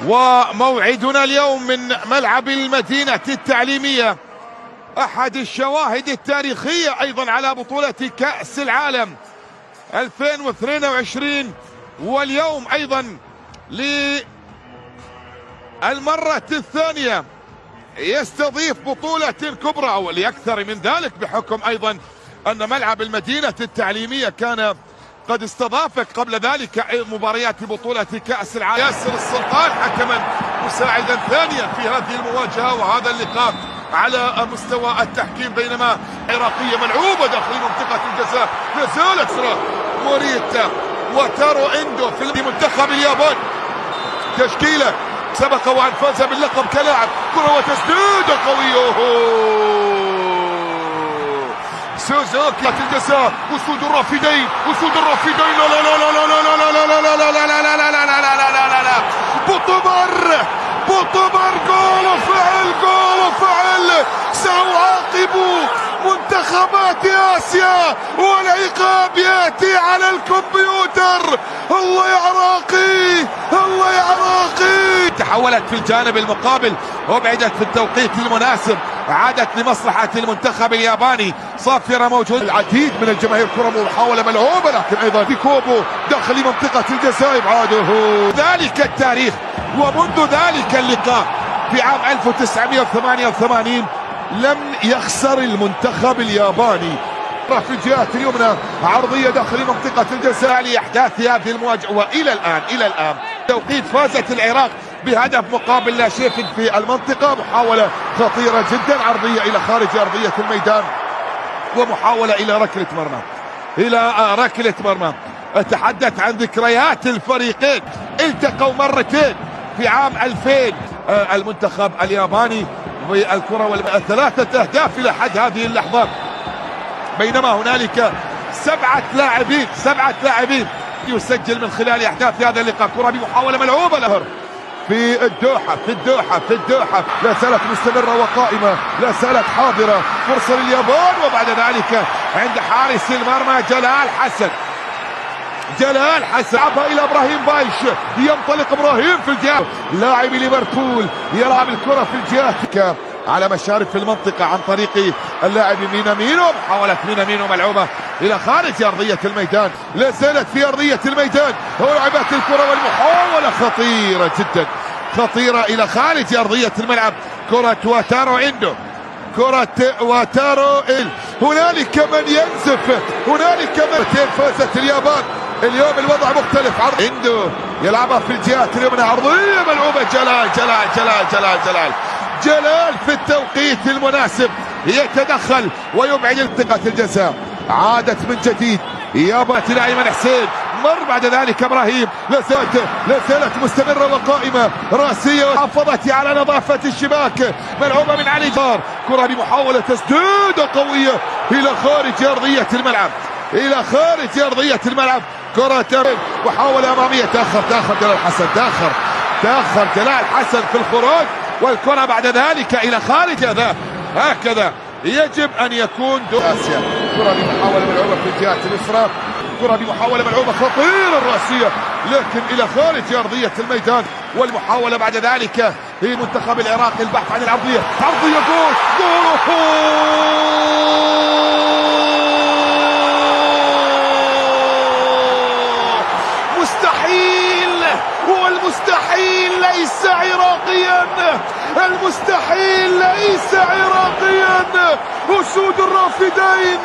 وموعدنا اليوم من ملعب المدينة التعليمية، أحد الشواهد التاريخية أيضا على بطولة كأس العالم 2022، واليوم أيضا للمرة الثانية يستضيف بطولة كبرى، ولأكثر من ذلك بحكم أيضا أن ملعب المدينة التعليمية كان قد استضافت قبل ذلك مباريات بطولة كأس العالم. ياسر السلطان حكما مساعدا ثانيا في هذه المواجهة وهذا اللقاء على مستوى التحكيم، بينما عراقية ملعوبة داخل منطقة الجزاء لا زالت موريتا وتارو اندو في منتخب اليابان. تشكيلة سبق وأن فاز باللقب كلاعب، كرة وتسديدة قوية، سوزوكي الجزاء، اسود الرافدين، اسود الرافدين، لا لا لا لا لا لا لا لا لا لا لا لا لا لا لا لا لا بوتومر جول وفعل، جول وفعل. سأعاقب منتخبات آسيا والعقاب يأتي على الكمبيوتر. الله يا عراقي، الله يا عراقي. تحولت في الجانب المقابل وابعدت في التوقيت المناسب، عادت لمصلحة المنتخب الياباني. صافرة موجود، العديد من الجماهير، كرة محاولة ملعوبة لكن أيضا في كوبو داخل منطقة الجزاء إبعاده. ذلك التاريخ ومنذ ذلك اللقاء في عام 1988 لم يخسر المنتخب الياباني. في الجهة اليمنى عرضية داخل منطقة الجزاء لإحداث هذه المواجهة، وإلى الآن توقيت فازت العراق بهدف مقابل لا شيء في المنطقة. محاولة خطيرة جدا، عرضية إلى خارج أرضية الميدان ومحاولة إلى ركلة مرمى، أتحدث عن ذكريات الفريقين، التقوا مرتين في عام 2000 المنتخب الياباني بالكرة والثلاثة أهداف إلى حد هذه اللحظة، بينما هنالك سبعة لاعبين يسجل من خلال أحداث هذا اللقاء. كرة بمحاولة ملعوبة لهر في الدوحة، لا زالت مستمرة وقائمة، لا زالت حاضرة، فرصة لليابان، وبعد ذلك عند حارس المرمى جلال حسن لعبها الى ابراهيم بايش، ينطلق ابراهيم في الجهه، لاعب ليفربول يلعب الكره في الجهه على مشارف المنطقه عن طريق اللاعب مينامينو. محاوله مينامينو ملعوبه الى خارج ارضيه الميدان، لا زالت في ارضيه الميدان، ولعبت الكره والمحاوله خطيره جدا، خطيره الى خارج ارضيه الملعب. كره وتارو هنالك من ينزف، هنالك مرتين فازت اليابان. اليوم الوضع مختلف. عرض اندو يلعبها في الجهات اليمنى، عرضيه ملعوبه، جلال في التوقيت المناسب يتدخل ويبعد منطقه الجزاء. عادت من جديد يابا الى ايمن حسين، مر بعد ذلك ابراهيم، لا زالت مستمره وقائمه، راسيه حافظت على نظافه الشباك، ملعوبه من علي جار، كره بمحاوله تسديده قويه الى خارج ارضيه الملعب، كره محاوله اماميه، تاخر جلال حسن في الخروج، والكره بعد ذلك الى خارج هكذا يجب ان يكون آسيا. كره بمحاوله ملعوبه في الجهه اليسرى، كره بمحاوله ملعوبه خطيره الراسيه لكن الى خارج ارضيه الميدان، والمحاوله بعد ذلك في منتخب العراق البحث عن العرضيه، جول مستحيل، والمستحيل ليس عراقيا، المستحيل ليس عراقيا، اسود الرافدين.